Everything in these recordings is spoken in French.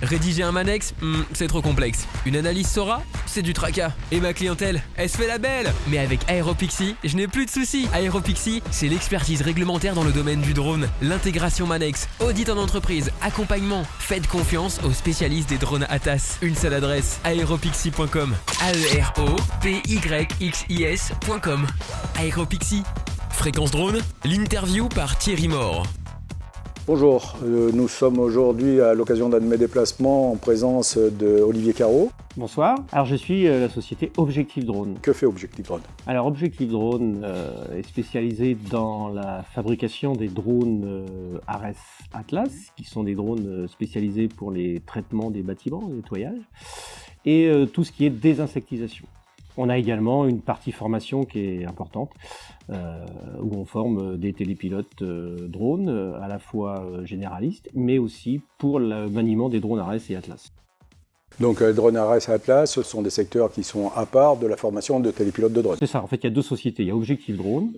Rédiger un Manex, c'est trop complexe. Une analyse Sora, c'est du tracas. Et ma clientèle, elle se fait la belle. Mais avec Aeropixie, je n'ai plus de soucis. Aeropixie, c'est l'expertise réglementaire dans le domaine du drone, l'intégration Manex, audit en entreprise, accompagnement. Faites confiance aux spécialistes des drones ATAS. Une seule adresse, aeropixie.com. aeropyxis.com. Aeropixie. Fréquence drone, l'interview par Thierry Mort. Bonjour, nous sommes aujourd'hui à l'occasion d'un de mes déplacements en présence de Olivier Carreau. Bonsoir, alors je suis la société Objectif Drone. Que fait Objectif Drone? Alors Objectif Drone est spécialisé dans la fabrication des drones Ares Atlas, qui sont des drones spécialisés pour les traitements des bâtiments, le nettoyage, et tout ce qui est désinsectisation. On a également une partie formation qui est importante, où on forme des télépilotes drones, à la fois généralistes, mais aussi pour le maniement des drones Ares et Atlas. Donc les drones Ares et Atlas, ce sont des secteurs qui sont à part de la formation de télépilotes de drones. C'est ça, en fait il y a deux sociétés, il y a Objectif Drone,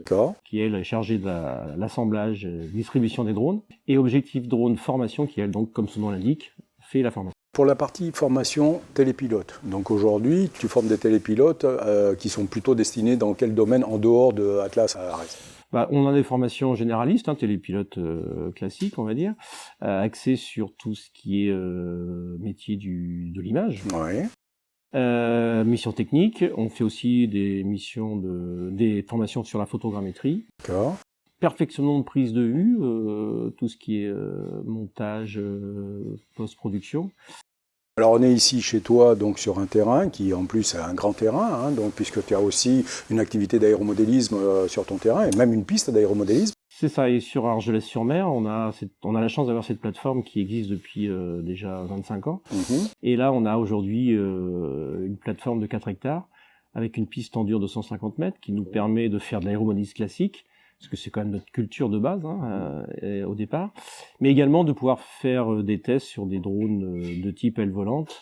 qui elle est chargée de l'assemblage, distribution des drones, et Objectif Drone Formation, qui elle, donc comme son nom l'indique, fait la formation. Pour la partie formation télépilote, donc aujourd'hui tu formes des télépilotes qui sont plutôt destinés dans quel domaine en dehors de Atlas à Ares? On a des formations généralistes, télépilotes classiques on va dire, axées sur tout ce qui est métier de l'image. Oui. Missions techniques, on fait aussi des formations sur la photogrammétrie. D'accord. Perfectionnement de prise de vue, tout ce qui est montage, post-production. Alors on est ici chez toi donc sur un terrain qui en plus est un grand terrain, donc puisque tu as aussi une activité d'aéromodélisme sur ton terrain et même une piste d'aéromodélisme. C'est ça, et sur Argelès-sur-Mer, on a la chance d'avoir cette plateforme qui existe depuis déjà 25 ans. Et là on a aujourd'hui une plateforme de 4 hectares avec une piste en dur de 150 mètres qui nous permet de faire de l'aéromodélisme classique, parce que c'est quand même notre culture de base au départ, mais également de pouvoir faire des tests sur des drones de type aile volante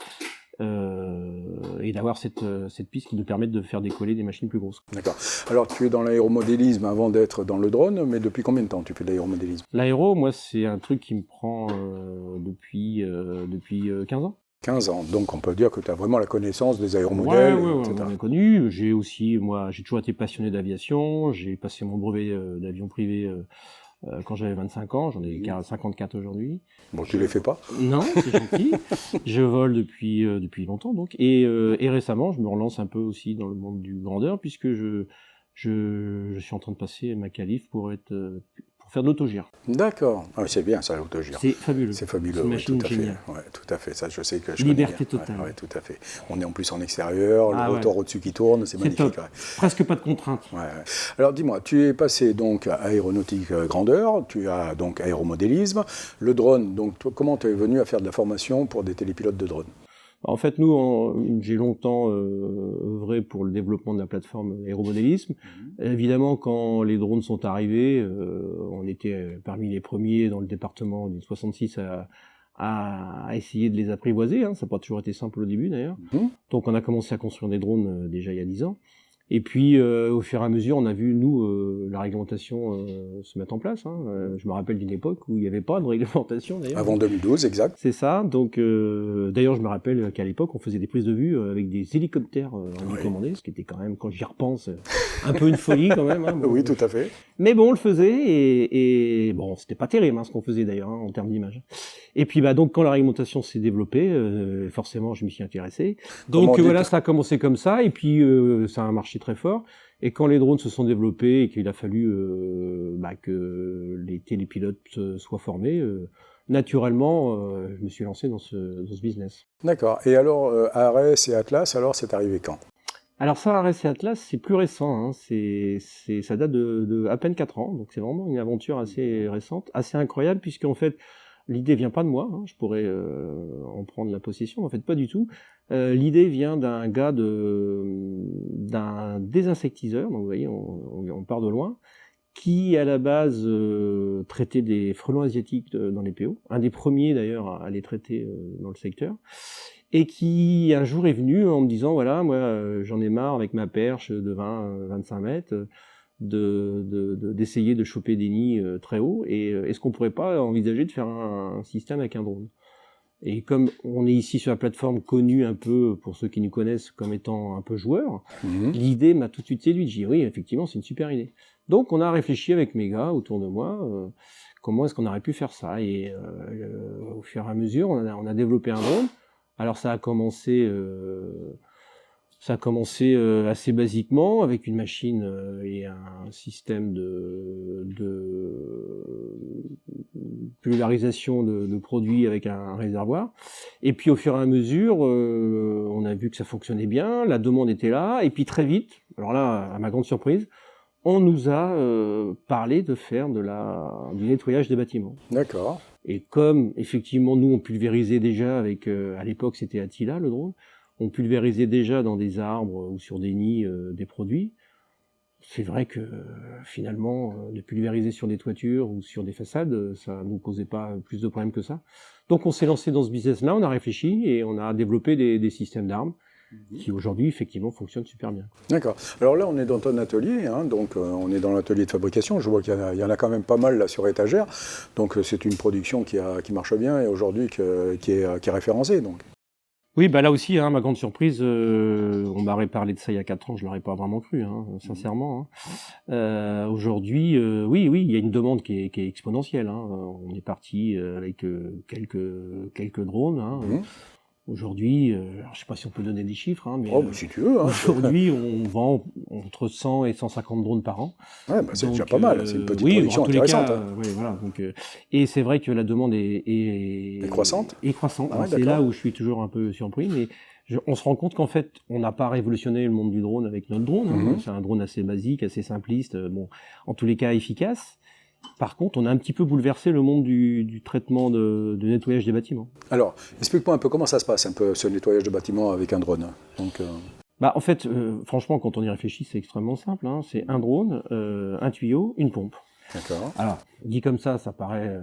et d'avoir cette piste qui nous permet de faire décoller des machines plus grosses. D'accord. Alors tu es dans l'aéromodélisme avant d'être dans le drone, mais depuis combien de temps tu fais de l'aéromodélisme? L'aéro, moi c'est un truc qui me prend depuis 15 ans. 15 ans, donc on peut dire que tu as vraiment la connaissance des aéromodèles, etc. Ouais, on est connu. J'ai toujours été passionné d'aviation, j'ai passé mon brevet d'avion privé quand j'avais 25 ans, j'en ai 54 aujourd'hui. Bon, tu les fais pas? Non, c'est gentil. Je vole depuis longtemps donc, et récemment je me relance un peu aussi dans le monde du grandeur, puisque je suis en train de passer ma qualif pour faire de l'autogire. D'accord. Ah, c'est bien ça, l'autogire. C'est fabuleux. C'est fabuleux, c'est une machine tout à fait. géniale. Ouais, tout à fait. Ça, je sais que je Liberté connais bien. totale. Ouais, tout à fait. On est en plus en extérieur, le rotor au-dessus qui tourne, c'est magnifique. Top. Ouais. Presque pas de contraintes. Ouais. Alors dis-moi, tu es passé donc à aéronautique grandeur, tu as donc aéromodélisme, le drone. Donc toi, comment tu es venu à faire de la formation pour des télépilotes de drone? En fait, j'ai longtemps œuvré pour le développement de la plateforme aéromodélisme. Évidemment, quand les drones sont arrivés, on était parmi les premiers dans le département du 66 à essayer de les apprivoiser. Ça n'a pas toujours été simple au début d'ailleurs. Donc on a commencé à construire des drones déjà il y a 10 ans. Et puis, au fur et à mesure, on a vu, nous, la réglementation se mettre en place. Je me rappelle d'une époque où il n'y avait pas de réglementation, d'ailleurs. Avant 2012, exact. C'est ça. Donc, d'ailleurs, je me rappelle qu'à l'époque, on faisait des prises de vue avec des hélicoptères commandés, ce qui était quand même, quand j'y repense, un peu une folie quand même. Bon, oui, tout à fait. Mais bon, on le faisait, et bon, c'était pas terrible ce qu'on faisait d'ailleurs, en termes d'image. Et puis, donc, quand la réglementation s'est développée, forcément, je m'y suis intéressé. Donc, voilà, ça a commencé comme ça, et puis, ça a marché très fort. Et quand les drones se sont développés et qu'il a fallu que les télépilotes soient formés, naturellement, je me suis lancé dans ce business. D'accord. Et alors, Ares et Atlas, alors c'est arrivé quand? Alors ça, Ares et Atlas, c'est plus récent. Ça date de à peine 4 ans. Donc c'est vraiment une aventure assez récente, assez incroyable, puisqu'en fait, l'idée vient pas de moi, je pourrais en prendre la possession, en fait pas du tout. L'idée vient d'un gars d'un désinsectiseur, donc vous voyez, on part de loin, qui à la base traitait des frelons asiatiques dans les PO, un des premiers d'ailleurs à les traiter dans le secteur, et qui un jour est venu en me disant voilà, moi j'en ai marre avec ma perche de 20-25 mètres, d'essayer de choper des nids très hauts, et est-ce qu'on pourrait pas envisager de faire un système avec un drone? Et comme on est ici sur la plateforme connue un peu, pour ceux qui nous connaissent, comme étant un peu joueur, l'idée m'a tout de suite séduit. J'ai dit oui, effectivement, c'est une super idée. Donc on a réfléchi avec mes gars autour de moi, comment est-ce qu'on aurait pu faire ça. Et au fur et à mesure, on a développé un drone. Alors ça a commencé assez basiquement avec une machine et un système de pulvérisation de produits avec un réservoir. Et puis au fur et à mesure, on a vu que ça fonctionnait bien, la demande était là, et puis très vite, alors là, à ma grande surprise, on nous a parlé de faire du nettoyage des bâtiments. D'accord. Et comme effectivement nous on pulvérisait déjà avec, à l'époque c'était Attila le drone, on pulvérisait déjà dans des arbres ou sur des nids des produits. C'est vrai que finalement, de pulvériser sur des toitures ou sur des façades, ça ne nous posait pas plus de problèmes que ça. Donc on s'est lancé dans ce business-là, on a réfléchi et on a développé des systèmes d'armes qui aujourd'hui effectivement fonctionnent super bien. D'accord. Alors là, on est dans ton atelier, hein, donc on est dans l'atelier de fabrication. Je vois qu'il y en a quand même pas mal là sur étagère. Donc c'est une production qui marche bien et aujourd'hui qui est référencée. Donc. Oui, bah là aussi, hein, ma grande surprise, on m'aurait parlé de ça il y a 4 ans, je l'aurais pas vraiment cru, hein, sincèrement. Hein. Aujourd'hui, oui, il y a une demande qui est exponentielle. Hein. On est parti avec quelques drones. Hein. Aujourd'hui, alors je sais pas si on peut donner des chiffres, hein, mais si tu veux. Hein, aujourd'hui, on vend entre 100 et 150 drones par an. Ouais, bah, c'est déjà pas mal, c'est une petite production intéressante. Voilà, donc, et c'est vrai que la demande est croissante. Est croissante. C'est là où je suis toujours un peu surpris, mais on se rend compte qu'en fait, on n'a pas révolutionné le monde du drone avec notre drone. Hein. C'est un drone assez basique, assez simpliste, bon, en tous les cas efficace. Par contre, on a un petit peu bouleversé le monde du traitement de nettoyage des bâtiments. Alors, explique-moi un peu comment ça se passe, un peu ce nettoyage de bâtiments avec un drone. Donc, en fait, franchement, quand on y réfléchit, c'est extrêmement simple. Hein. C'est un drone, un tuyau, une pompe. D'accord. Alors, dit comme ça paraît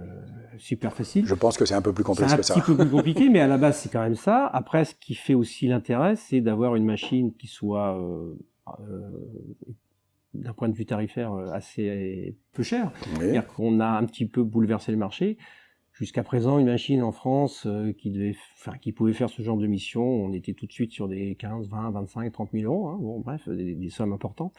super facile. Je pense que c'est un peu plus complexe que ça. C'est un petit peu plus compliqué, mais à la base, c'est quand même ça. Après, ce qui fait aussi l'intérêt, c'est d'avoir une machine qui soit... d'un point de vue tarifaire assez peu cher. Oui. C'est-à-dire qu'on a un petit peu bouleversé le marché. Jusqu'à présent, une machine en France qui pouvait faire ce genre de mission, on était tout de suite sur des 15, 20, 25, 30 000 euros. Hein. Bon, bref, des sommes importantes.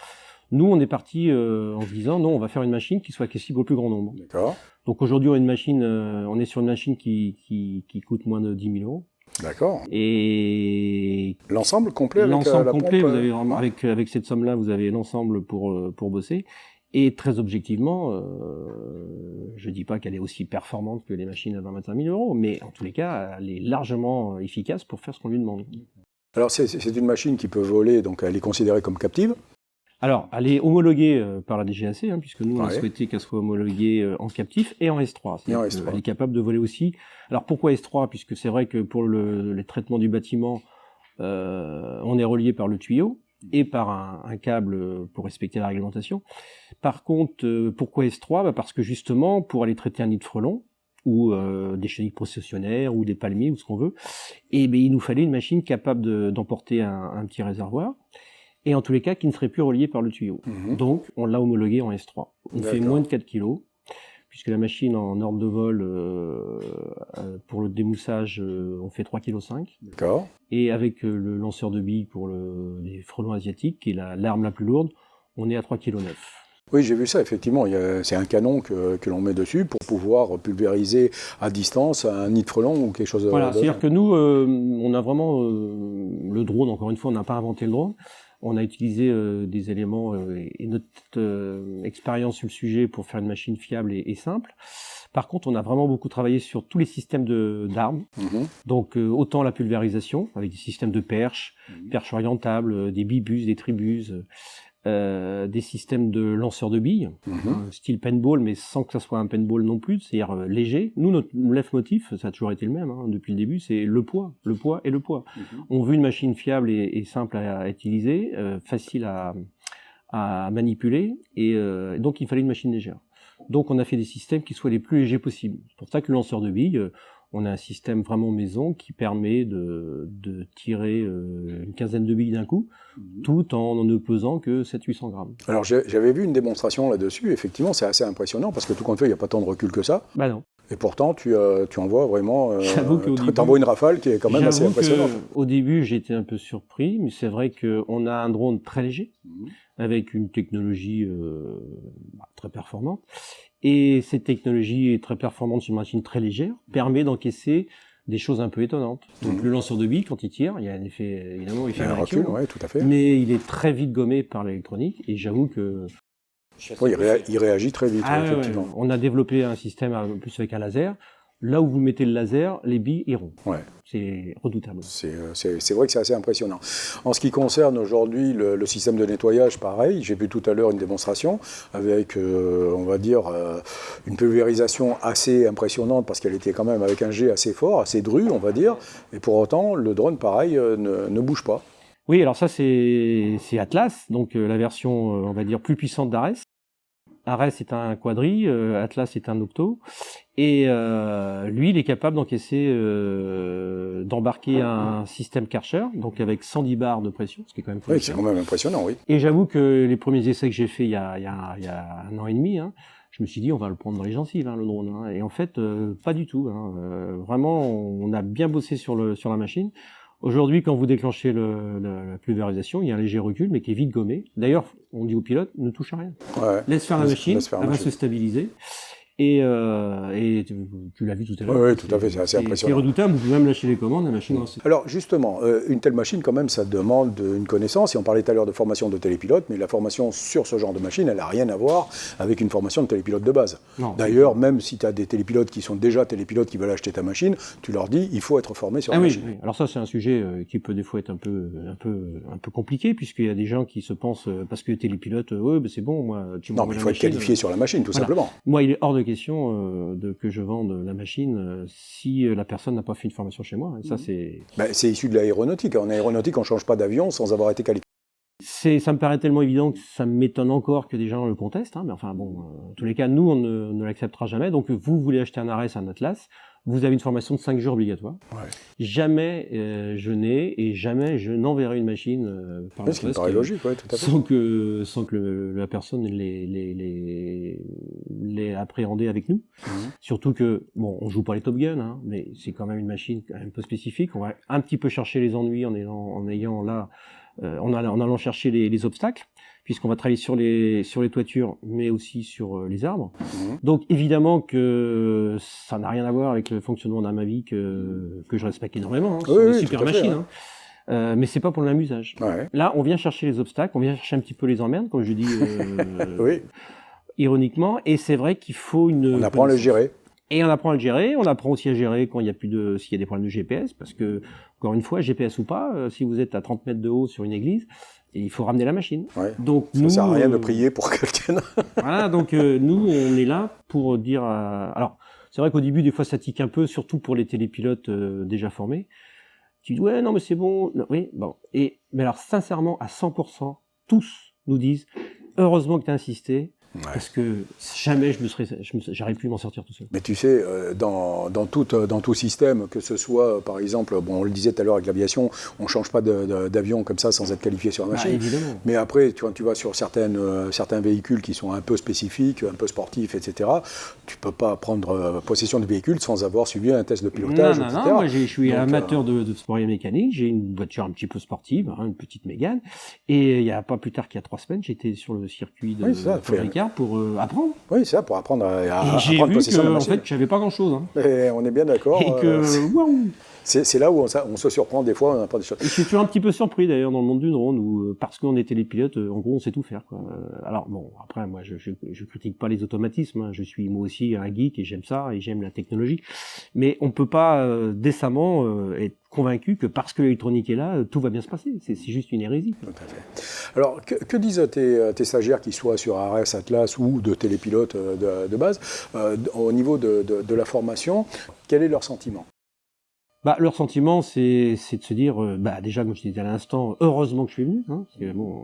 Nous, on est parti en se disant, non, on va faire une machine qui soit accessible au plus grand nombre. D'accord. Donc aujourd'hui, on est sur une machine qui coûte moins de 10 000 euros. D'accord. Et l'ensemble complet avec l'ensemble la complet, pompe, vous avez vraiment, avec cette somme-là, vous avez l'ensemble pour bosser. Et très objectivement, je dis pas qu'elle est aussi performante que les machines à 20-25 000 euros, mais en tous les cas, elle est largement efficace pour faire ce qu'on lui demande. Alors c'est une machine qui peut voler, donc elle est considérée comme captive. Alors, elle est homologuée par la DGAC, hein, puisque nous, on a souhaité qu'elle soit homologuée en captif et en S3. Elle est capable de voler aussi. Alors, pourquoi S3 ? Puisque c'est vrai que pour les traitements du bâtiment, on est relié par le tuyau et par un câble pour respecter la réglementation. Par contre, pourquoi S3 ? Parce que justement, pour aller traiter un nid de frelons, ou des chenilles processionnaires, ou des palmiers, ou ce qu'on veut, il nous fallait une machine capable d'emporter un petit réservoir, et en tous les cas, qui ne serait plus relié par le tuyau. Donc, on l'a homologué en S3. On fait moins de 4 kg, puisque la machine en ordre de vol, pour le démoussage, on fait 3,5 kg. D'accord. Et avec le lanceur de billes pour les frelons asiatiques, qui est l'arme la plus lourde, on est à 3,9 kg. Oui, j'ai vu ça, effectivement. C'est un canon que l'on met dessus pour pouvoir pulvériser à distance un nid de frelon ou quelque chose de... Voilà, c'est-à-dire que nous, on a vraiment le drone, encore une fois, on n'a pas inventé le drone. On a utilisé des éléments et notre expérience sur le sujet pour faire une machine fiable et simple. Par contre, on a vraiment beaucoup travaillé sur tous les systèmes d'armes. Donc, autant la pulvérisation, avec des systèmes de perches orientables, des bibus, des tribus, des systèmes de lanceurs de billes, style paintball, mais sans que ça soit un paintball non plus, c'est-à-dire léger. Nous, notre leitmotiv, ça a toujours été le même, hein, depuis le début, c'est le poids et le poids. On veut une machine fiable et simple à utiliser, facile à manipuler, et donc il fallait une machine légère. Donc on a fait des systèmes qui soient les plus légers possibles. C'est pour ça que le lanceur de billes, on a un système vraiment maison qui permet de tirer une quinzaine de billes d'un coup, tout en ne pesant que 700-800 grammes. Alors j'avais vu une démonstration là-dessus, effectivement c'est assez impressionnant, parce que tout compte fait, il n'y a pas tant de recul que ça. Bah non. Et pourtant, tu envoies vraiment... J'avoue qu'au début... T'envoies une rafale qui est quand même assez impressionnante. Au début, j'étais un peu surpris, mais c'est vrai qu'on a un drone très léger, avec une technologie très performante. Et cette technologie est très performante sur une machine très légère, permet d'encaisser des choses un peu étonnantes. Donc le lanceur de billes, quand il tire, il y a un effet, évidemment, il fait un recul, ouais, tout à fait. Mais il est très vite gommé par l'électronique, et j'avoue que... Oui, il réagit très vite, effectivement. Ouais. On a développé un système plus avec un laser. Là où vous mettez le laser, les billes iront. Ouais. C'est redoutable. C'est vrai que c'est assez impressionnant. En ce qui concerne aujourd'hui le système de nettoyage, pareil, j'ai vu tout à l'heure une démonstration avec, on va dire, une pulvérisation assez impressionnante parce qu'elle était quand même avec un jet assez fort, assez dru, on va dire. Et pour autant, le drone, pareil, ne bouge pas. Oui, alors ça, c'est Atlas, donc la version, on va dire, plus puissante d'Ares. Ares est un quadri, Atlas est un octo, et lui, il est capable d'encaisser, d'embarquer un système Karcher, donc avec 110 bars de pression, ce qui est quand même Oui, c'est quand même impressionnant, oui. Et j'avoue que les premiers essais que j'ai faits il y a un an et demi, je me suis dit on va le prendre dans les gencives, le drone, et en fait pas du tout. Vraiment, on a bien bossé sur la machine. Aujourd'hui, quand vous déclenchez la pulvérisation, il y a un léger recul, mais qui est vite gommé. D'ailleurs, on dit au pilote, ne touche à rien. Ouais. Laisse faire la machine, elle va se stabiliser. Et tu l'as vu tout à l'heure. Oui, tout à fait, c'est assez impressionnant. C'est redoutable, vous pouvez même lâcher les commandes, la machine... Alors justement, une telle machine, quand même, ça demande une connaissance. Et on parlait tout à l'heure de formation de télépilote, mais la formation sur ce genre de machine, elle n'a rien à voir avec une formation de télépilote de base. D'ailleurs, même si tu as des télépilotes qui sont déjà télépilotes qui veulent acheter ta machine, tu leur dis, il faut être formé sur la machine. Oui. Alors ça, c'est un sujet qui peut des fois être un peu compliqué, puisqu'il y a des gens qui se pensent, parce que télépilote, c'est bon, moi... Non, mais il faut être qualifié sur la machine, tout simplement. Moi, il est hors de question que je vende la machine si la personne n'a pas fait une formation chez moi. Et ça, c'est... C'est issu de l'aéronautique. En aéronautique, on ne change pas d'avion sans avoir été qualifié. Ça me paraît tellement évident que ça m'étonne encore que des gens le contestent. Mais enfin, bon, en tous les cas, nous, on ne l'acceptera jamais. Donc, vous voulez acheter un Ares, un Atlas, vous avez une formation de 5 jours obligatoire. Ouais. Jamais je n'ai et jamais je n'enverrai une machine par la poste. Ce qui me paraît logique, oui, tout à fait. Sans que la personne l'ait appréhendé avec nous. Surtout que, bon, on joue pas les Top Gun, mais c'est quand même une machine un peu spécifique. On va un petit peu chercher les ennuis en allant chercher les obstacles, puisqu'on va travailler sur les toitures, mais aussi sur les arbres. Donc évidemment que ça n'a rien à voir avec le fonctionnement d'un Mavic que je respecte énormément. C'est une super machine. Mais c'est pas pour l'amusage. Ouais. Là, on vient chercher les obstacles, on vient chercher un petit peu les emmerdes, comme je dis ironiquement, et c'est vrai qu'il faut on apprend à le gérer. Et on apprend à le gérer, on apprend aussi à gérer quand s'il y a des problèmes de GPS, parce que, encore une fois, GPS ou pas, si vous êtes à 30 mètres de haut sur une église, il faut ramener la machine. Ouais. Donc, ça ne sert à rien de prier pour quelqu'un. Voilà, donc nous, on est là pour dire... alors, c'est vrai qu'au début, des fois, ça tique un peu, surtout pour les télépilotes déjà formés. Tu dis, ouais, non, mais c'est bon. Non, oui, bon. Mais alors, sincèrement, à 100%, tous nous disent, heureusement que tu as insisté, parce que jamais j'aurais pu m'en sortir tout seul. Mais tu sais, dans tout système, que ce soit, par exemple, on le disait tout à l'heure avec l'aviation, on ne change pas d'avion comme ça sans être qualifié sur la machine. Évidemment. Mais après, tu vas sur certains véhicules qui sont un peu spécifiques, un peu sportifs, etc. Tu ne peux pas prendre possession du véhicule sans avoir suivi un test de pilotage, etc. Non, moi je suis amateur de sport et mécanique, j'ai une voiture un petit peu sportive, une petite Mégane, et il n'y a pas plus tard qu'il y a 3 semaines, j'étais sur le circuit de Ricard pour apprendre. Oui, c'est ça, pour apprendre à prendre possession de la machine. En fait, j'avais pas grand-chose. Et on est bien d'accord. Et que, waouh. C'est là où on se surprend des fois, on apprend des choses. Je suis toujours un petit peu surpris d'ailleurs dans le monde du drone, où parce qu'on était les pilotes, en gros on sait tout faire. Alors bon, après moi je critique pas les automatismes, je suis moi aussi un geek et j'aime ça, et j'aime la technologie, mais on peut pas décemment être convaincu que parce que l'électronique est là, tout va bien se passer. C'est juste une hérésie. Tout à fait. Alors, que disent tes stagiaires, qu'ils soient sur Ares, Atlas ou de télépilotes de base, au niveau de la formation, quel est leur sentiment ? Leur sentiment, c'est de se dire, déjà, comme je disais à l'instant, heureusement que je suis venu.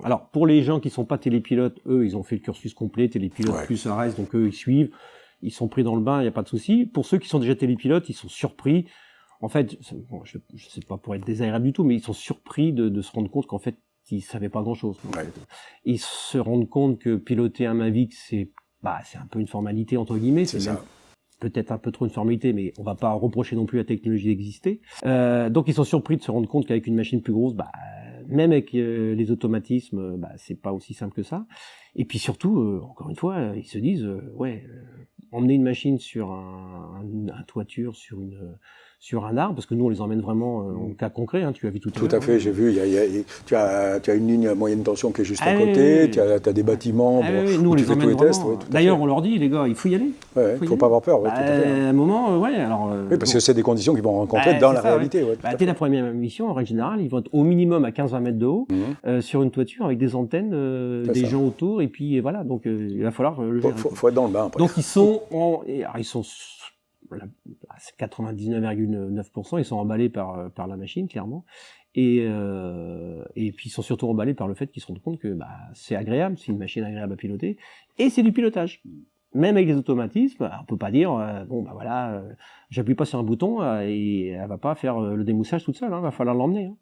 Alors, pour les gens qui sont pas télépilotes, eux, ils ont fait le cursus complet, télépilote plus Ares, donc eux, ils suivent, ils sont pris dans le bain, il n'y a pas de souci. Pour ceux qui sont déjà télépilotes, ils sont surpris. En fait, je sais pas pour être désagréable du tout, mais ils sont surpris de se rendre compte qu'en fait, ils savaient pas grand-chose. Ils se rendent compte que piloter un Mavic, c'est un peu une formalité, entre guillemets. C'est ça. peut-être un peu trop une formalité, mais on va pas reprocher non plus à la technologie d'exister. Donc ils sont surpris de se rendre compte qu'avec une machine plus grosse, même avec les automatismes, c'est pas aussi simple que ça. Et puis surtout, encore une fois, ils se disent, emmener une machine sur un toiture, sur un arbre, parce que nous on les emmène vraiment au cas concret, hein, tu as vu tout à l'heure. Tout à fait, j'ai vu, tu as une ligne à moyenne tension qui est juste à côté, tu as des bâtiments, nous on tu les fais tous emmène les tests. vraiment. D'ailleurs on leur dit, les gars, il faut y aller. Il faut pas avoir peur, tout à fait. À un moment, alors... oui, parce que c'est des conditions qu'ils vont rencontrer dans la réalité. Dès la première mission, en règle générale, ils vont être au minimum à 15-20 mètres de haut, sur une toiture avec des antennes, des gens autour, et puis voilà, donc il va falloir le gérer. Faut être dans le bain après. Donc ils sont 99,9%, ils sont emballés par la machine, clairement. Et puis ils sont surtout emballés par le fait qu'ils se rendent compte que c'est agréable, c'est une machine agréable à piloter, et c'est du pilotage. Même avec les automatismes, on peut pas dire j'appuie pas sur un bouton et elle va pas faire le démoussage toute seule, va falloir l'emmener.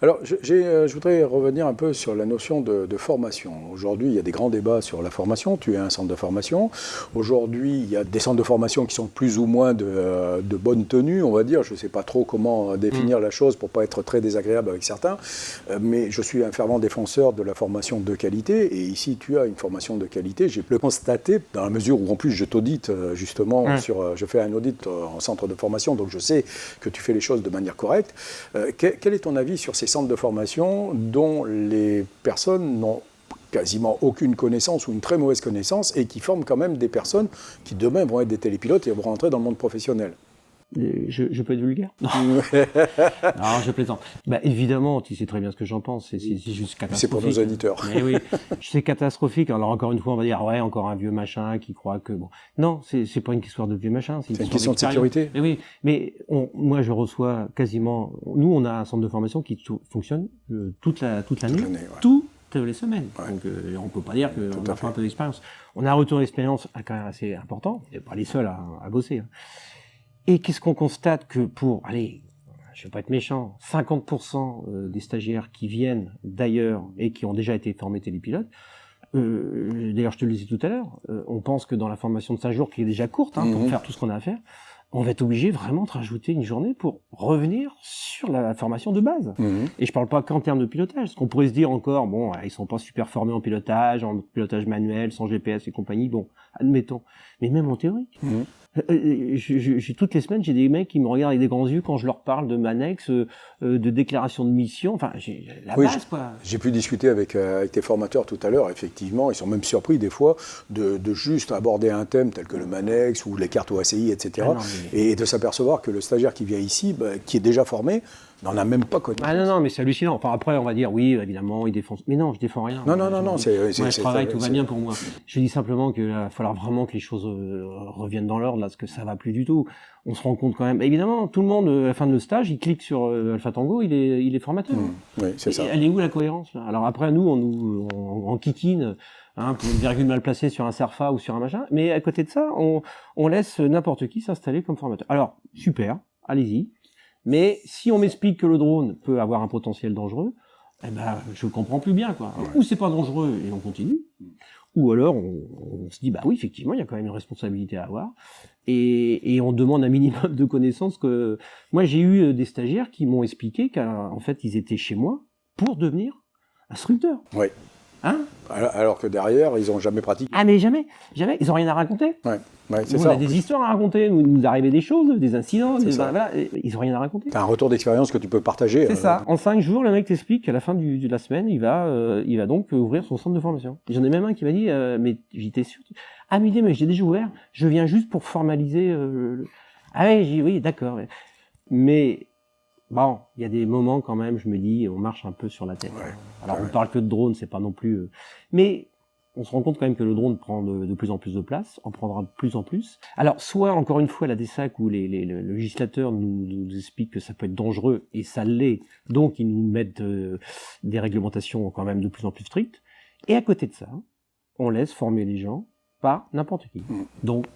Alors, je voudrais revenir un peu sur la notion de formation. Aujourd'hui, il y a des grands débats sur la formation. Tu es un centre de formation. Aujourd'hui, il y a des centres de formation qui sont plus ou moins de bonne tenue, on va dire. Je ne sais pas trop comment définir la chose pour ne pas être très désagréable avec certains. Mais je suis un fervent défenseur de la formation de qualité. Et ici, tu as une formation de qualité. J'ai pu le constater dans la mesure où, en plus, je t'audite justement. Je fais un audit en centre de formation. Donc, je sais que tu fais les choses de manière correcte. Quel est ton avis sur ces centres de formation dont les personnes n'ont quasiment aucune connaissance ou une très mauvaise connaissance et qui forment quand même des personnes qui demain vont être des télépilotes et vont rentrer dans le monde professionnel? Je peux être vulgaire? Non, je plaisante. Évidemment, tu sais très bien ce que j'en pense. C'est juste catastrophique. C'est pour nos auditeurs. Mais oui, c'est catastrophique. Alors encore une fois, on va dire encore un vieux machin qui croit que bon. Non, c'est pas une histoire de vieux machin. C'est une question de sécurité. Mais oui, mais moi je reçois quasiment. Nous, on a un centre de formation qui fonctionne toute l'année, toutes les semaines. Donc on peut pas dire qu'on a pas un peu d'expérience. On a un retour d'expérience quand même assez important. On n'est pas les seuls à bosser. Et qu'est-ce qu'on constate que je vais pas être méchant, 50% des stagiaires qui viennent d'ailleurs et qui ont déjà été formés télépilotes, d'ailleurs je te le disais tout à l'heure, on pense que dans la formation de 5 jours qui est déjà courte pour faire tout ce qu'on a à faire, on va être obligé vraiment de rajouter une journée pour revenir sur la formation de base. Et je parle pas qu'en termes de pilotage, parce qu'on pourrait se dire encore, ils sont pas super formés en pilotage manuel, sans GPS et compagnie, admettons. Mais même en théorie. Toutes les semaines, j'ai des mecs qui me regardent avec des grands yeux quand je leur parle de Manex, de déclaration de mission, j'ai la base, quoi. J'ai pu discuter avec tes formateurs tout à l'heure, effectivement, ils sont même surpris des fois de juste aborder un thème tel que le Manex ou les cartes OACI, etc. Et de s'apercevoir que le stagiaire qui vient ici, qui est déjà formé, n'en a même pas connu. Non, mais c'est hallucinant. Enfin, après, on va dire, oui, évidemment, il défend. Mais non, je défends rien. Non, je travaille, tout va bien pour moi. Je dis simplement qu'il va falloir vraiment que les choses reviennent dans l'ordre, là, parce que ça va plus du tout. On se rend compte quand même. Évidemment, tout le monde, à la fin de le stage, il clique sur Alpha Tango, il est formateur. Oui, c'est ça. Elle est où la cohérence, là? Alors après, nous, on kikine, pour une virgule mal placée sur un Serfa ou sur un machin. Mais à côté de ça, on laisse n'importe qui s'installer comme formateur. Alors, super, allez-y. Mais si on m'explique que le drone peut avoir un potentiel dangereux, je comprends plus bien, quoi. Ou c'est pas dangereux et on continue, ou alors on se dit oui, effectivement, il y a quand même une responsabilité à avoir et on demande un minimum de connaissances. Que moi j'ai eu des stagiaires qui m'ont expliqué qu'en fait ils étaient chez moi pour devenir instructeurs. Oui. Alors que derrière, ils n'ont jamais pratiqué. Ah mais jamais, ils n'ont rien à raconter. C'est ça. On a des histoires à raconter, nous arrivait des choses, des incidents, ils n'ont rien à raconter. Tu as un retour d'expérience que tu peux partager. C'est ça. En 5 jours, le mec t'explique qu'à la fin de la semaine, il va donc ouvrir son centre de formation. J'en ai même un qui m'a dit, mais j'étais sûr. Ah mais j'ai déjà ouvert, je viens juste pour formaliser. Ah ouais, j'ai dit oui, d'accord. Mais bon, il y a des moments quand même, je me dis, on marche un peu sur la tête. Alors on parle que de drone, c'est pas non plus. Mais on se rend compte quand même que le drone prend de plus en plus de place, en prendra de plus en plus. Alors, soit, encore une fois, la DSAC où le législateur nous explique que ça peut être dangereux, et ça l'est, donc ils nous mettent des réglementations quand même de plus en plus strictes. Et à côté de ça, on laisse former les gens par n'importe qui. Donc,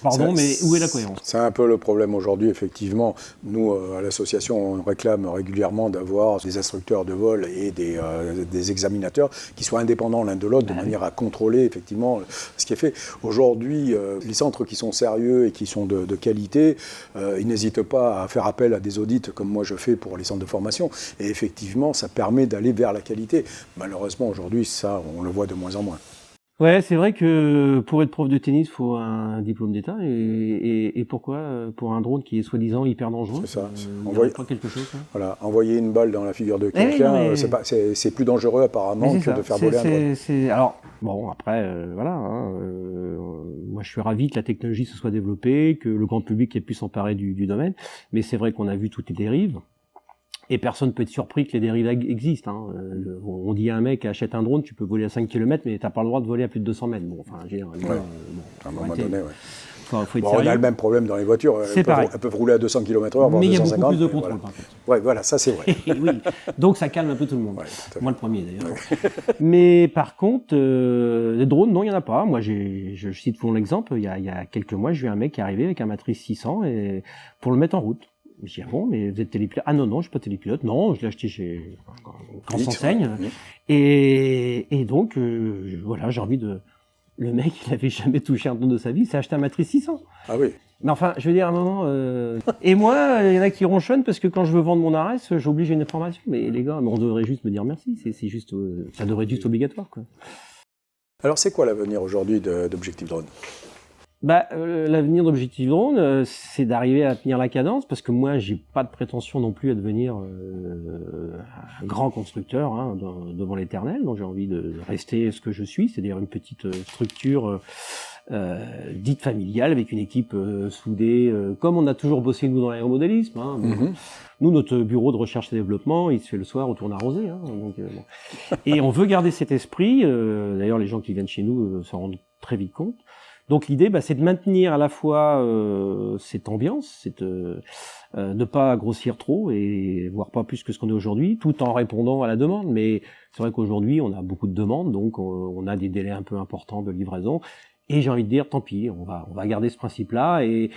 Pardon, mais où est la cohérence? C'est un peu le problème aujourd'hui, effectivement. Nous, à l'association, on réclame régulièrement d'avoir des instructeurs de vol et des examinateurs qui soient indépendants l'un de l'autre, de manière à contrôler, effectivement, ce qui est fait. Aujourd'hui, les centres qui sont sérieux et qui sont de qualité, ils n'hésitent pas à faire appel à des audits, comme moi je fais pour les centres de formation. Et effectivement, ça permet d'aller vers la qualité. Malheureusement, aujourd'hui, ça, on le voit de moins en moins. Ouais, c'est vrai que pour être prof de tennis, il faut un diplôme d'État. Et pourquoi pour un drone qui est soi-disant hyper dangereux? C'est ça. Il y a pas quelque chose. Voilà, envoyer une balle dans la figure de quelqu'un, c'est plus dangereux apparemment que de faire voler un drone. Alors, bon, après, voilà. Moi, je suis ravi que la technologie se soit développée, que le grand public ait pu s'emparer du domaine. Mais c'est vrai qu'on a vu toutes les dérives. Et personne ne peut être surpris que les dérives existent. On dit à un mec, achète un drone, tu peux voler à 5 km, mais t'as pas le droit de voler à plus de 200 mètres. Bon, enfin, j'ai à un moment donné, faut être on a le même problème dans les voitures. Elles peuvent rouler à 200 km/h, voire 250. Mais il y a beaucoup plus de contrôle, par contre. Ouais, voilà, ça c'est vrai. Oui. Donc ça calme un peu tout le monde. Ouais, moi le premier d'ailleurs. Mais par contre, les drones, non, il n'y en a pas. Moi, je cite pour l'exemple, il y a quelques mois, j'ai vu un mec qui est arrivé avec un Matrice 600 et pour le mettre en route. Je dis, ah bon, mais vous êtes télépilote? Ah non, je suis pas télépilote. Non, je l'ai acheté chez une grande enseigne. Et donc, voilà, j'ai envie de... Le mec, il avait jamais touché un drone de sa vie, il s'est acheté un Matrice 600. Ah oui. Mais enfin, je veux dire, à un moment... Et moi, il y en a qui ronchonnent parce que quand je veux vendre mon ARES, j'oblige une information. Mais les gars, on devrait juste me dire merci. C'est juste... ça devrait être juste obligatoire, quoi. Alors, c'est quoi l'avenir aujourd'hui d'Objectif Drone? L'avenir d'Objectif Drone, c'est d'arriver à tenir la cadence, parce que moi, j'ai pas de prétention non plus à devenir un grand constructeur devant l'éternel. Donc, j'ai envie de rester ce que je suis, c'est-à-dire une petite structure dite familiale avec une équipe soudée, comme on a toujours bossé nous dans l'aéromodélisme. Nous, notre bureau de recherche et développement, il se fait le soir, on tourne arrosé. Et on veut garder cet esprit. D'ailleurs, les gens qui viennent chez nous s'en rendent très vite compte. Donc l'idée, c'est de maintenir à la fois cette ambiance, ne pas grossir trop et voire pas plus que ce qu'on est aujourd'hui, tout en répondant à la demande. Mais c'est vrai qu'aujourd'hui, on a beaucoup de demandes, donc on a des délais un peu importants de livraison. Et j'ai envie de dire, tant pis, on va garder ce principe-là et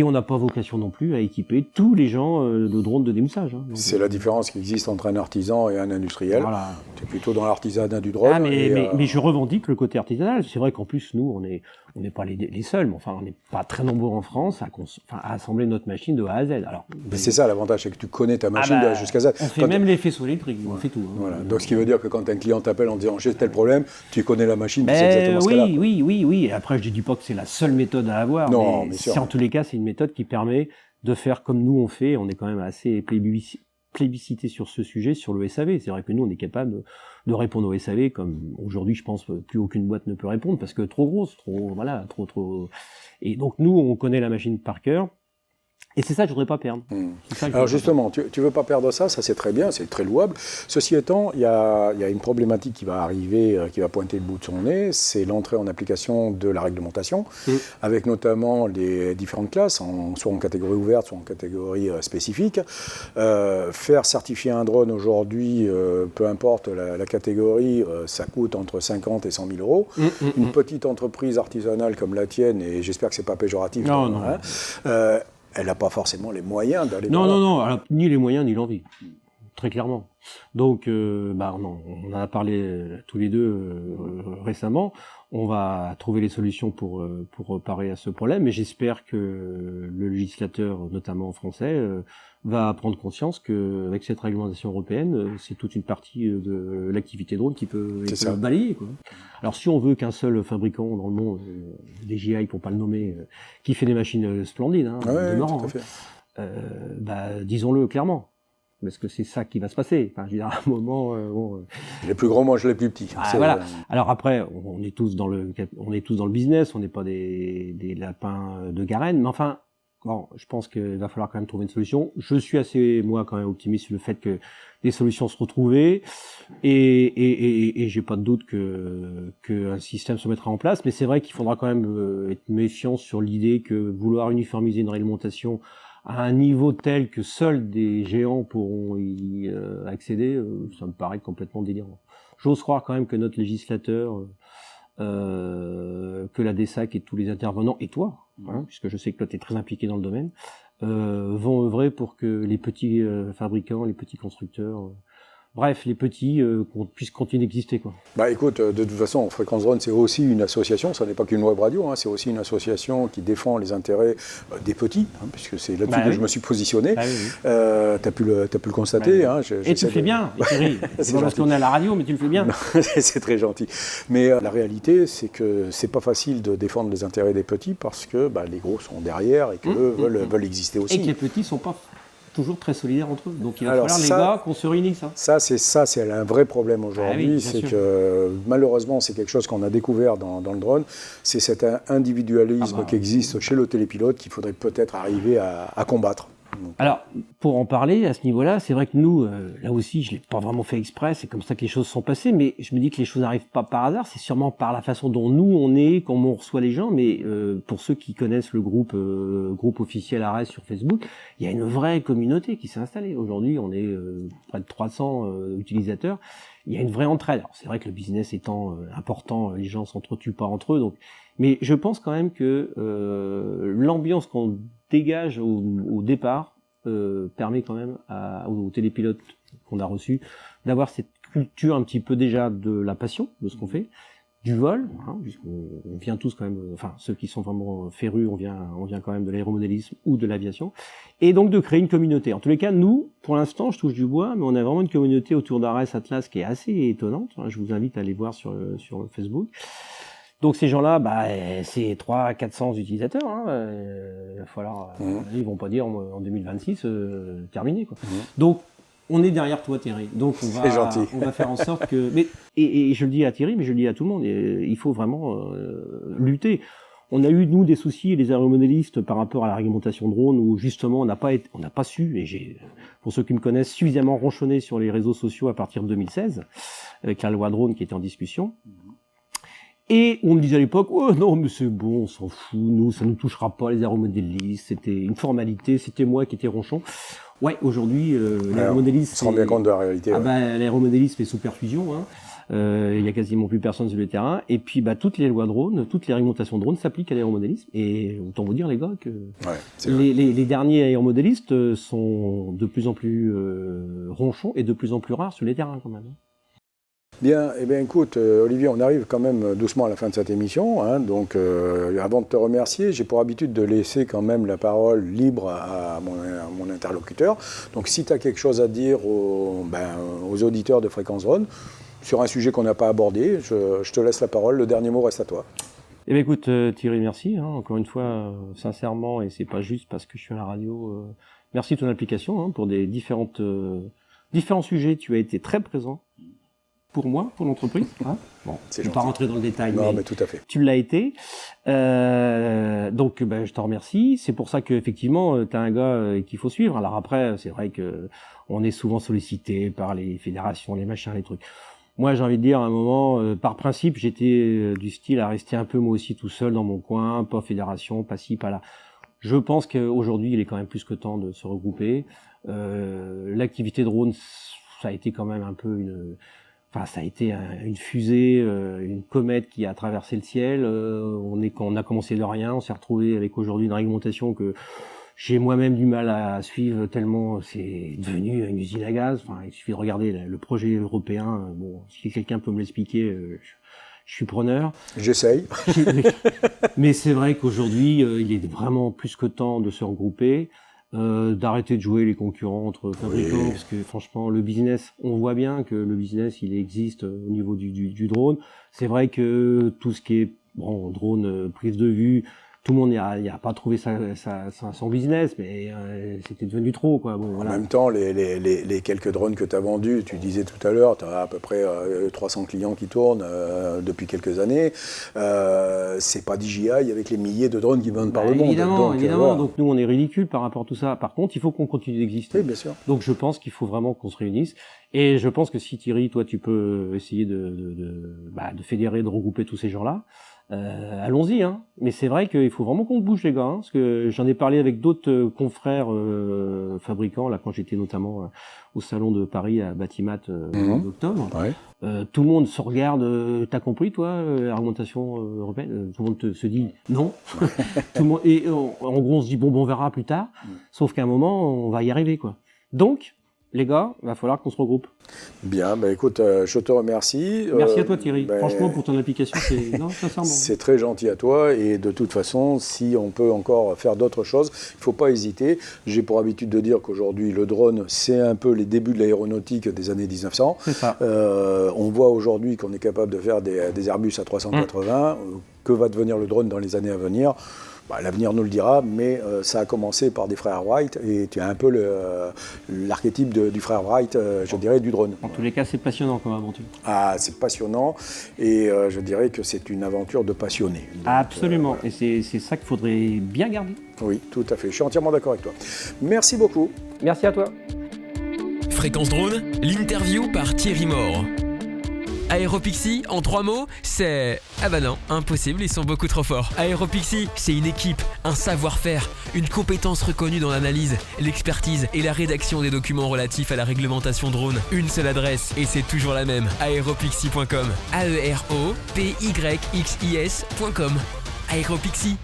on n'a pas vocation non plus à équiper tous les gens de drones de démoussage. C'est la différence qui existe entre un artisan et un industriel. Voilà. C'est plutôt dans l'artisanat du drone. Mais je revendique le côté artisanal. C'est vrai qu'en plus, nous, on n'est pas les seuls, mais enfin, on n'est pas très nombreux en France à assembler notre machine de A à Z. Alors, c'est ça l'avantage, c'est que tu connais ta machine jusqu'à Z. On fait même les faisceaux électriques, on fait tout. Voilà. Donc ce qui veut dire que quand un client t'appelle en disant j'ai tel problème, tu connais la machine, c'est exactement ce qu'elle a. Oui. Et après, je ne dis pas que c'est la seule méthode à avoir, non, mais sûr. En tous les cas, c'est une méthode qui permet de faire comme nous on fait. On est quand même assez plébiscité sur ce sujet, sur le SAV. C'est vrai que nous, on est capable de répondre au SAV comme aujourd'hui, je pense, plus aucune boîte ne peut répondre parce que trop grosse, trop. Et donc, nous, on connaît la machine par cœur. Et c'est ça que je ne voudrais pas perdre. Alors justement, tu ne veux pas perdre ça, c'est très bien, c'est très louable. Ceci étant, il y a une problématique qui va arriver, qui va pointer le bout de son nez, c'est l'entrée en application de la réglementation, avec notamment les différentes classes, soit en catégorie ouverte, soit en catégorie spécifique. Faire certifier un drone aujourd'hui, peu importe la catégorie, ça coûte entre 50 et 100 000 euros. Une petite entreprise artisanale comme la tienne, et j'espère que ce n'est pas péjoratif, elle n'a pas forcément les moyens d'aller... Non, alors, ni les moyens ni l'envie, très clairement. Donc, on en a parlé tous les deux récemment. On va trouver les solutions pour parer à ce problème, mais j'espère que le législateur, notamment français, va prendre conscience qu'avec cette réglementation européenne, c'est toute une partie de l'activité drone qui peut être balayée, quoi. Alors si on veut qu'un seul fabricant dans le monde, DJI pour pas le nommer, qui fait des machines splendides, demeurant, disons-le clairement. Parce que c'est ça qui va se passer. Enfin, je veux dire, à un moment, les plus grands mangent les plus petits. Voilà. Alors après, on est tous dans le business, on n'est pas des lapins de Garenne, mais enfin, bon, je pense qu'il va falloir quand même trouver une solution. Je suis assez, moi, quand même optimiste sur le fait que des solutions se retrouver et j'ai pas de doute que un système se mettra en place. Mais c'est vrai qu'il faudra quand même être méfiant sur l'idée que vouloir uniformiser une réglementation à un niveau tel que seuls des géants pourront y accéder, ça me paraît complètement délirant. J'ose croire quand même que notre législateur que la DESAC et tous les intervenants, et toi, puisque je sais que toi tu es très impliqué dans le domaine, vont œuvrer pour que les petits fabricants, les petits constructeurs, bref, les petits puissent continuer d'exister, quoi. Bah écoute, de toute façon, Fréquence Drone, c'est aussi une association, ça n'est pas qu'une web radio, hein, c'est aussi une association qui défend les intérêts des petits, hein, puisque c'est là-dessus que je me suis positionné. Oui. T'as pu le constater. Hein, et tu le fais bien, Thierry. C'est pas parce qu'on est à la radio, mais tu le fais bien. C'est très gentil. Mais la réalité, c'est que c'est pas facile de défendre les intérêts des petits parce que les gros sont derrière et qu'eux veulent exister aussi. Et que les petits sont pas toujours très solidaires entre eux. Donc il va falloir les gars qu'on se réunisse. Ça c'est un vrai problème aujourd'hui. C'est que malheureusement, c'est quelque chose qu'on a découvert dans le drone. C'est cet individualisme qui existe chez le télépilote qu'il faudrait peut-être arriver à combattre. Alors, pour en parler à ce niveau-là, c'est vrai que nous, là aussi, je l'ai pas vraiment fait exprès, c'est comme ça que les choses sont passées, mais je me dis que les choses n'arrivent pas par hasard, c'est sûrement par la façon dont nous, on est, comment on reçoit les gens, mais pour ceux qui connaissent le groupe officiel Ares sur Facebook, il y a une vraie communauté qui s'est installée. Aujourd'hui, on est près de 300 utilisateurs, il y a une vraie entraide. Alors, c'est vrai que le business étant important, les gens s'entretuent pas entre eux, donc... Mais je pense quand même que l'ambiance qu'on dégage au départ permet quand même aux télépilotes qu'on a reçus d'avoir cette culture un petit peu déjà de la passion de ce qu'on fait, du vol, hein, puisqu'on vient tous quand même, enfin ceux qui sont vraiment férus, on vient quand même de l'aéromodélisme ou de l'aviation, et donc de créer une communauté. En tous les cas, nous, pour l'instant, je touche du bois, mais on a vraiment une communauté autour d'Ares Atlas qui est assez étonnante. Je vous invite à aller voir sur Facebook. Donc ces gens-là, c'est 300-400 utilisateurs. Hein, il va falloir, ils vont pas dire en 2026 terminé, quoi. Donc on est derrière toi, Thierry. Donc on va faire en sorte que. Mais et je le dis à Thierry, mais je le dis à tout le monde. Il faut vraiment lutter. On a eu nous des soucis, les aéromodélistes, par rapport à la réglementation drone, où justement on n'a pas su. Et j'ai, pour ceux qui me connaissent, suffisamment ronchonné sur les réseaux sociaux à partir de 2016 avec la loi drone qui était en discussion. Et on me disait à l'époque, oh non, mais c'est bon, on s'en fout, nous, ça nous touchera pas, les aéromodélistes, c'était une formalité, c'était moi qui étais ronchon. Ouais, aujourd'hui, l'aéromodélisme... On se rend bien compte de la réalité. L'aéromodélisme est sous perfusion, hein. Il y a quasiment plus personne sur le terrain. Et puis, toutes les lois drone, toutes les réglementations drone s'appliquent à l'aéromodélisme. Et autant vous dire, les gars, que les derniers aéromodélistes sont de plus en plus ronchons et de plus en plus rares sur les terrains, quand même. Bien, écoute, Olivier, on arrive quand même doucement à la fin de cette émission. Hein, donc, avant de te remercier, j'ai pour habitude de laisser quand même la parole libre à mon interlocuteur. Donc, si tu as quelque chose à dire aux auditeurs de Fréquence Drone sur un sujet qu'on n'a pas abordé, je te laisse la parole. Le dernier mot reste à toi. Eh bien, écoute, Thierry, merci. Hein, encore une fois, sincèrement, et c'est pas juste parce que je suis à la radio. Merci de ton implication pour des différents sujets. Tu as été très présent. Pour moi, pour l'entreprise. Hein, bon, je ne vais pas rentrer dans le détail, mais tout à fait. Tu l'as été. Donc, je t'en remercie. C'est pour ça qu'effectivement, tu as un gars qu'il faut suivre. Alors après, c'est vrai que on est souvent sollicité par les fédérations, les machins, les trucs. Moi, j'ai envie de dire, à un moment, par principe, j'étais du style à rester un peu moi aussi tout seul dans mon coin, pas fédération, pas ci, pas là. Je pense qu'aujourd'hui, il est quand même plus que temps de se regrouper. L'activité drone, ça a été quand même un peu ça a été une fusée, une comète qui a traversé le ciel. On a commencé de rien, on s'est retrouvé avec aujourd'hui une réglementation que j'ai moi-même du mal à suivre tellement c'est devenu une usine à gaz. Enfin, il suffit de regarder le projet européen. Bon, si quelqu'un peut me l'expliquer, je suis preneur. J'essaye. Mais c'est vrai qu'aujourd'hui, il est vraiment plus que temps de se regrouper. D'arrêter de jouer les concurrents entre fabricants, parce que franchement le business, on voit bien que le business il existe au niveau du drone. C'est vrai que tout ce qui est drone, prise de vue, tout le monde n'y a pas trouvé son business, mais c'était devenu trop, quoi. Bon, voilà. En même temps, les quelques drones que tu as vendus, tu disais tout à l'heure, tu as à peu près 300 clients qui tournent depuis quelques années. C'est pas DJI avec les milliers de drones qui vendent par le monde. Évidemment. Donc nous, on est ridicule par rapport à tout ça. Par contre, il faut qu'on continue d'exister. Oui, bien sûr. Donc je pense qu'il faut vraiment qu'on se réunisse. Et je pense que si Thierry, toi, tu peux essayer de fédérer, de regrouper tous ces gens-là. allons-y, hein. Mais c'est vrai qu'il faut vraiment qu'on bouge, les gars, hein, parce que j'en ai parlé avec d'autres confrères fabricants, là, quand j'étais notamment au salon de Paris à Batimat d'octobre. Ouais. Tout le monde se regarde. T'as compris, toi, la réglementation européenne? Tout le monde se dit non. Tout le monde, et en gros, on se dit bon, on verra plus tard. Sauf qu'à un moment, on va y arriver, quoi. Donc, les gars, il va falloir qu'on se regroupe. Bien, écoute, je te remercie. Merci à toi, Thierry. Franchement, pour ton implication, sincèrement. C'est très gentil à toi, et de toute façon, si on peut encore faire d'autres choses, il ne faut pas hésiter. J'ai pour habitude de dire qu'aujourd'hui, le drone, c'est un peu les débuts de l'aéronautique des années 1900. C'est ça. On voit aujourd'hui qu'on est capable de faire des Airbus à 380. Que va devenir le drone dans les années à venir? L'avenir nous le dira, mais ça a commencé par des frères Wright, et tu as un peu l'archétype du frère Wright, je dirais, du drone. En tous les cas, c'est passionnant comme aventure. Ah, c'est passionnant, et je dirais que c'est une aventure de passionné. Donc, absolument, et c'est ça qu'il faudrait bien garder. Oui, tout à fait, je suis entièrement d'accord avec toi. Merci beaucoup. Merci à toi. Fréquence Drone, l'interview par Thierry Maure. Aéropixie, en 3 mots, c'est... Ah bah non, impossible, ils sont beaucoup trop forts. Aéropixie, c'est une équipe, un savoir-faire, une compétence reconnue dans l'analyse, l'expertise et la rédaction des documents relatifs à la réglementation drone. Une seule adresse, et c'est toujours la même, aeropixie.com. aeropyxis.com. Aéropixie.